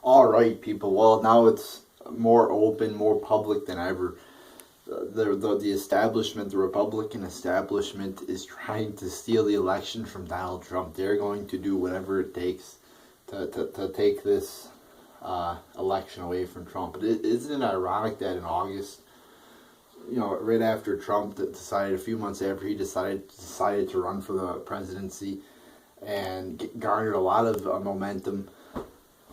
All right, people. Well, now it's more open, more public than ever. The establishment, the Republican establishment, is trying to steal the election from Donald Trump. They're going to do whatever it takes to take this election away from Trump. But isn't it ironic that in August, right after Trump decided, a few months after he decided to run for the presidency and garnered a lot of momentum,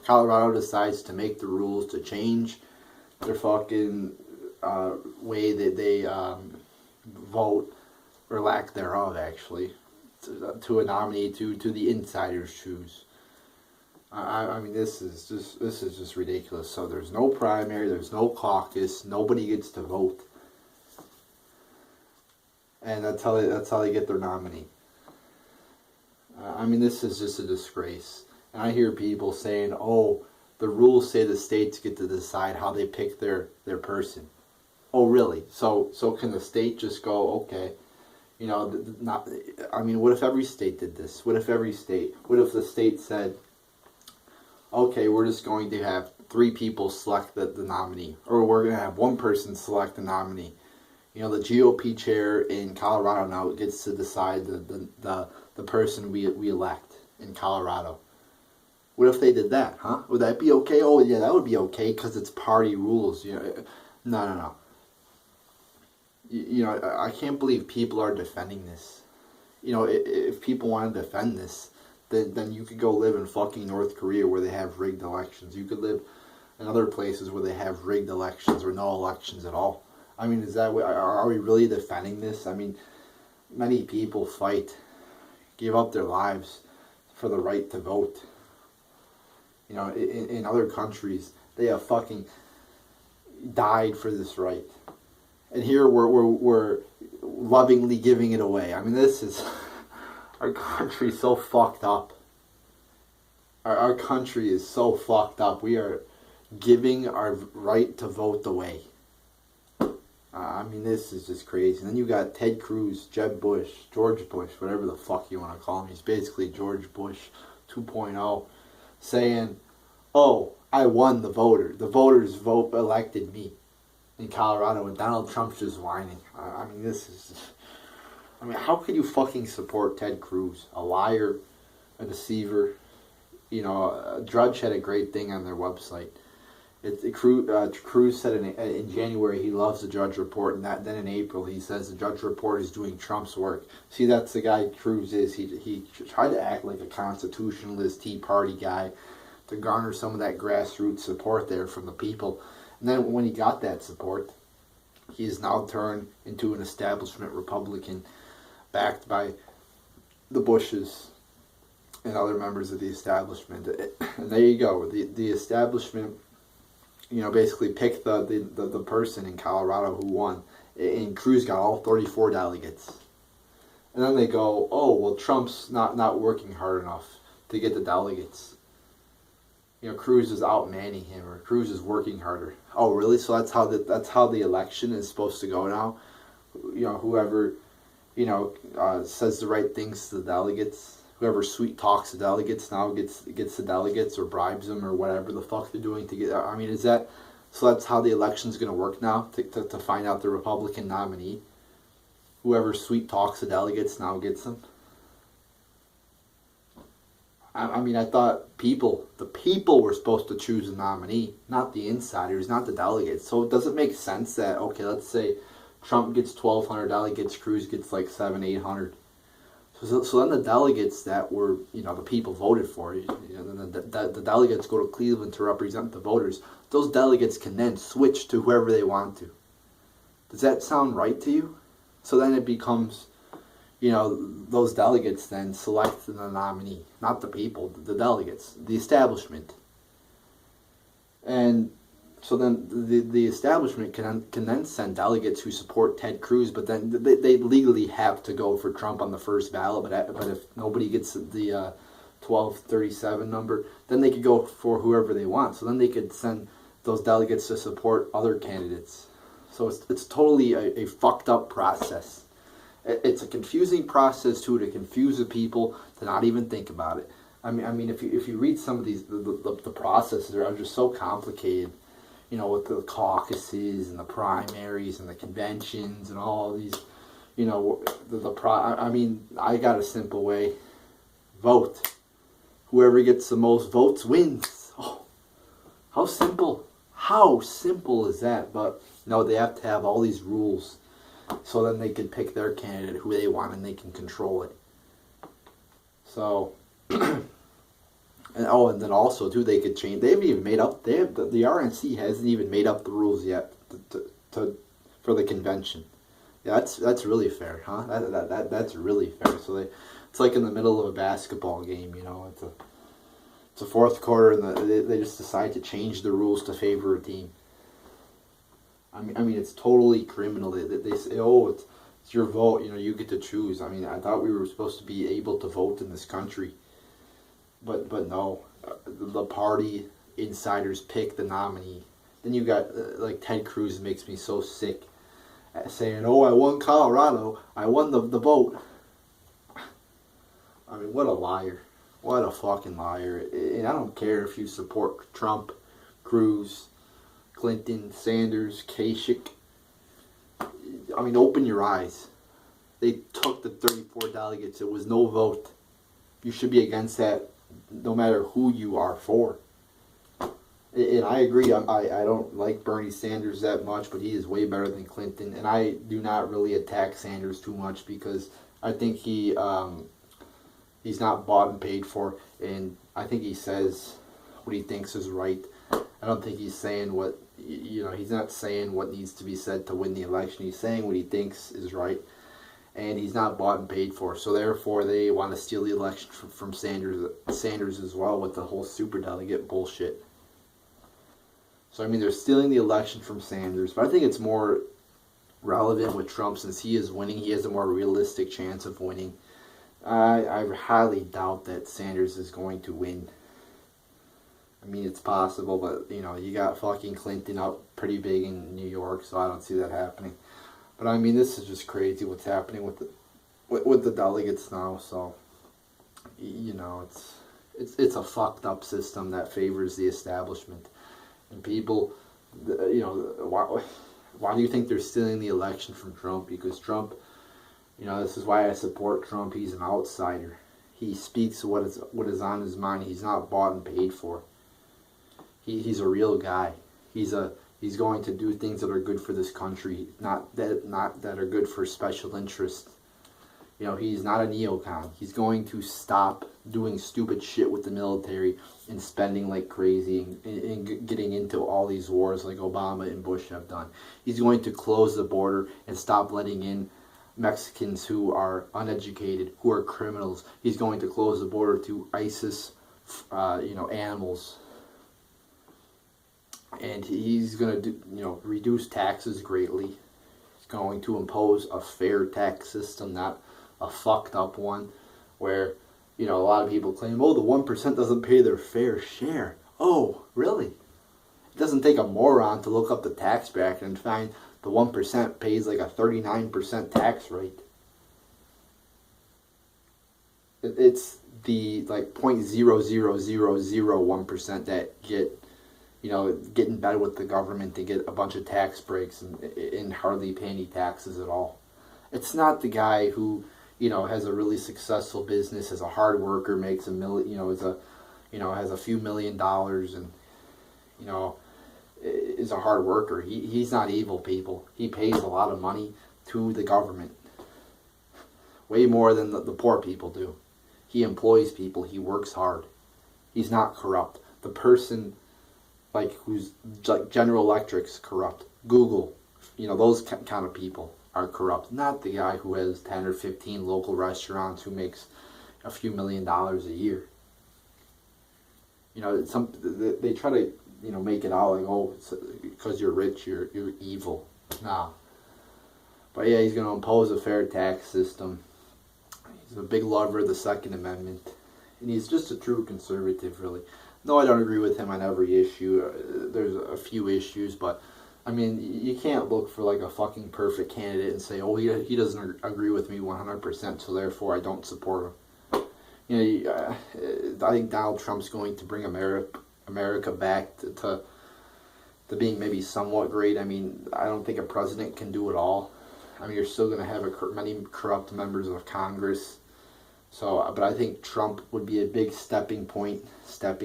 Colorado decides to make the rules to change their fucking way that they vote, or lack thereof, actually, to a nominee to the insiders choose. I mean, this is just ridiculous. So there's no primary, there's no caucus, nobody gets to vote, and that's how they get their nominee. I mean, this is just a disgrace. And I hear people saying, "Oh, the rules say the states get to decide how they pick their person." Oh, really? So can the state just go, okay, not? I mean, what if every state did this? What if the state said, okay, we're just going to have 3 people select the nominee, or we're going to have 1 person select the nominee. The GOP chair in Colorado now gets to decide the person we elect in Colorado. What if they did that, huh? Would that be okay? Oh, yeah, that would be okay because it's party rules. No. I can't believe people are defending this. If people want to defend this, then you could go live in fucking North Korea where they have rigged elections. You could live in other places where they have rigged elections or no elections at all. I mean, are we really defending this? I mean, many people give up their lives for the right to vote. In other countries, they have fucking died for this right. And here we're lovingly giving it away. I mean, our country's so fucked up. Our country is so fucked up. We are giving our right to vote away. I mean, this is just crazy. And then you got Ted Cruz, Jeb Bush, George Bush, whatever the fuck you want to call him. He's basically George Bush 2.0, saying, "Oh, I won the voter. The voters elected me in Colorado, and Donald Trump's just whining." I mean, how could you fucking support Ted Cruz? A liar, a deceiver. Drudge had a great thing on their website. Cruz said in January he loves the Drudge Report, and then in April he says the Drudge Report is doing Trump's work. See, that's the guy Cruz is. He tried to act like a constitutionalist, Tea Party guy to garner some of that grassroots support there from the people. And then when he got that support, he is now turned into an establishment Republican backed by the Bushes and other members of the establishment. And there you go. The establishment, basically picked the person in Colorado who won. And Cruz got all 34 delegates. And then they go, "Oh, well, Trump's not working hard enough to get the delegates. Cruz is outmanning him, or Cruz is working harder." Oh, really? So that's how the election is supposed to go now? Whoever, says the right things to the delegates, whoever sweet talks the delegates now gets the delegates, or bribes them, or whatever the fuck they're doing to get. I mean, so that's how the election's going to work now, to find out the Republican nominee? Whoever sweet talks the delegates now gets them? I mean, I thought the people were supposed to choose a nominee, not the insiders, not the delegates. So it doesn't make sense that, okay, let's say Trump gets 1,200 delegates, Cruz gets like 700-800. So then the delegates that were, the people voted for, the delegates go to Cleveland to represent the voters. Those delegates can then switch to whoever they want to. Does that sound right to you? So then it becomes, those delegates then select the nominee, not the people, the delegates, the establishment. And so then the establishment can then send delegates who support Ted Cruz, but then they legally have to go for Trump on the first ballot. But if nobody gets the 1237 number, then they could go for whoever they want. So then they could send those delegates to support other candidates. So it's totally a fucked up process. It's a confusing process too, to confuse the people, to not even think about it. I mean, if you read some of these, the processes are just so complicated. You know, with the caucuses and the primaries and the conventions and all these, you know, I mean, I got a simple way: vote. Whoever gets the most votes wins. Oh, how simple! How simple is that? But no, they have to have all these rules, so then they can pick their candidate who they want and they can control it. So. And then also too, they could change. They haven't even made up. They have the RNC hasn't even made up the rules yet for the convention. Yeah, that's really fair, huh? That's really fair. So it's like in the middle of a basketball game, you know. It's a fourth quarter, and they just decide to change the rules to favor a team. I mean, it's totally criminal. They say, oh, it's your vote. You know, you get to choose. I mean, I thought we were supposed to be able to vote in this country. But no, the party insiders pick the nominee. Then you got like Ted Cruz makes me so sick, saying, "Oh, I won Colorado. I won the vote." I mean, what a liar! What a fucking liar! And I don't care if you support Trump, Cruz, Clinton, Sanders, Kasich. I mean, open your eyes. They took the 34 delegates. It was no vote. You should be against that, no matter who you are for. And I agree, I don't like Bernie Sanders that much, but he is way better than Clinton. And I do not really attack Sanders too much because I think he's not bought and paid for. And I think he says what he thinks is right. I don't think he's saying what, you know, he's not saying what needs to be said to win the election. He's saying what he thinks is right. And he's not bought and paid for. So therefore, they want to steal the election from Sanders as well with the whole superdelegate bullshit. So I mean, they're stealing the election from Sanders, but I think it's more relevant with Trump since he is winning. He has a more realistic chance of winning. I highly doubt that Sanders is going to win. I mean, it's possible, but you know, you got fucking Clinton up pretty big in New York, so I don't see that happening. But I mean, this is just crazy what's happening with the delegates now. So, you know, it's a fucked up system that favors the establishment, and people, you know, why do you think they're stealing the election from Trump? Because Trump, you know, this is why I support Trump. He's an outsider. He speaks what is on his mind. He's not bought and paid for. He's a real guy. He's going to do things that are good for this country, not that are good for special interests. You know, he's not a neocon. He's going to stop doing stupid shit with the military and spending like crazy and getting into all these wars like Obama and Bush have done. He's going to close the border and stop letting in Mexicans who are uneducated, who are criminals. He's going to close the border to ISIS, animals. And he's going to reduce taxes greatly. He's going to impose a fair tax system, not a fucked up one where, you know, a lot of people claim, oh, the 1% doesn't pay their fair share. Oh, really? It doesn't take a moron to look up the tax bracket and find the 1% pays like a 39% tax rate. It's the like 0.00001% that get in bed with the government to get a bunch of tax breaks and hardly pay any taxes at all. It's not the guy who, you know, has a really successful business, is a hard worker, makes has a few $1 million and, you know, is a hard worker. He's not evil, people. He pays a lot of money to the government. Way more than the poor people do. He employs people. He works hard. He's not corrupt. The person who's like General Electric's corrupt. Google, you know, those kind of people are corrupt. Not the guy who has 10 or 15 local restaurants who makes a few $1 million a year. You know, they try to, you know, make it out like, oh, because you're rich, you're evil. Nah. But yeah, he's going to impose a fair tax system. He's a big lover of the Second Amendment. And he's just a true conservative, really. No, I don't agree with him on every issue. There's a few issues, but I mean, you can't look for like a fucking perfect candidate and say, oh, he doesn't agree with me 100%, so therefore I don't support him. I think Donald Trump's going to bring America back to being maybe somewhat great. I mean, I don't think a president can do it all. I mean, you're still going to have many corrupt members of Congress. So, but I think Trump would be a big stepping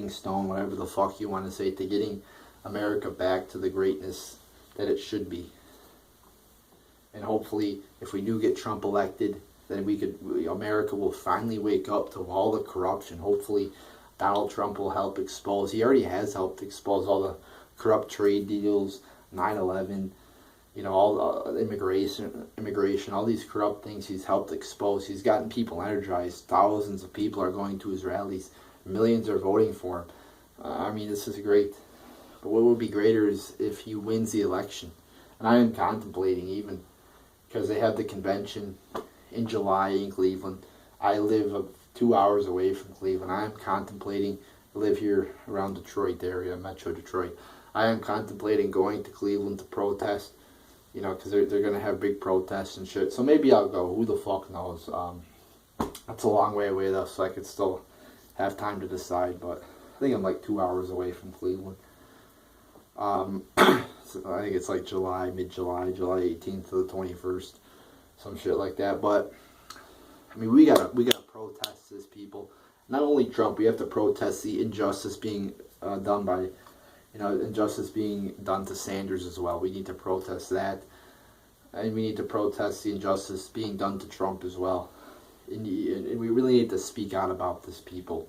stone, whatever the fuck you want to say, to getting America back to the greatness that it should be. And hopefully, if we do get Trump elected, then America will finally wake up to all the corruption. Hopefully, Donald Trump will help expose. He already has helped expose all the corrupt trade deals, 9/11, all immigration, all these corrupt things he's helped expose. He's gotten people energized. Thousands of people are going to his rallies. Millions are voting for him. I mean, this is great. But what would be greater is if he wins the election. And I am contemplating, even because they have the convention in July in Cleveland. I live 2 hours away from Cleveland. I am contemplating, live here around Detroit area, Metro Detroit. I am contemplating going to Cleveland to protest, because they're going to have big protests and shit. So maybe I'll go. Who the fuck knows? That's a long way away though, so I could still have time to decide. But I think I'm like 2 hours away from Cleveland. So I think it's like mid-July, July 18th to the 21st, some shit like that. But I mean, we gotta protest this, people. Not only Trump, we have to protest the injustice being done by, injustice being done to Sanders as well. We need to protest that, and we need to protest the injustice being done to Trump as well. And we really need to speak out about this, people.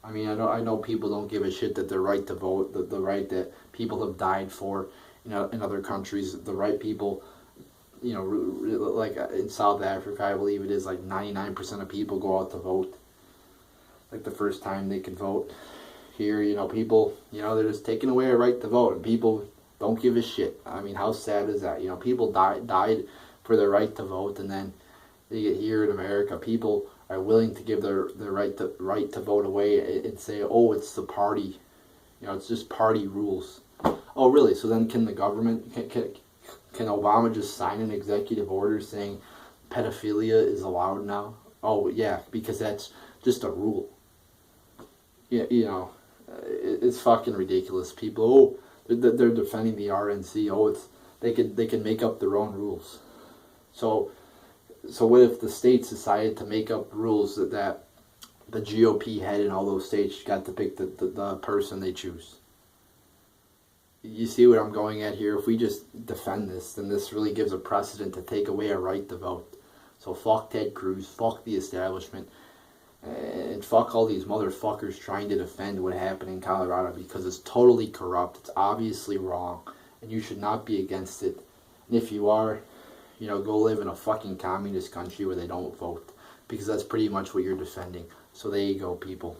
I mean, I know people don't give a shit that the right to vote, the right that people have died for, in other countries, the right people, like in South Africa, I believe it is like 99% of people go out to vote. Like the first time they could vote. Here, people, they're just taking away a right to vote, and people don't give a shit. I mean, how sad is that? People died for their right to vote, and then they get here in America, people are willing to give their right to vote away and say, oh, it's the party, it's just party rules. Oh, really? So then can the government, can Obama just sign an executive order saying pedophilia is allowed now? Oh, yeah, because that's just a rule. Yeah, it's fucking ridiculous. People, they're defending the RNC. Oh, they can make up their own rules. So what if the states decided to make up rules that the GOP head in all those states got to pick the person they choose? You see what I'm going at here? If we just defend this, then this really gives a precedent to take away a right to vote. So fuck Ted Cruz, fuck the establishment, and fuck all these motherfuckers trying to defend what happened in Colorado, because it's totally corrupt. It's obviously wrong, and you should not be against it. And if you are, go live in a fucking communist country where they don't vote, because that's pretty much what you're defending. So there you go, people.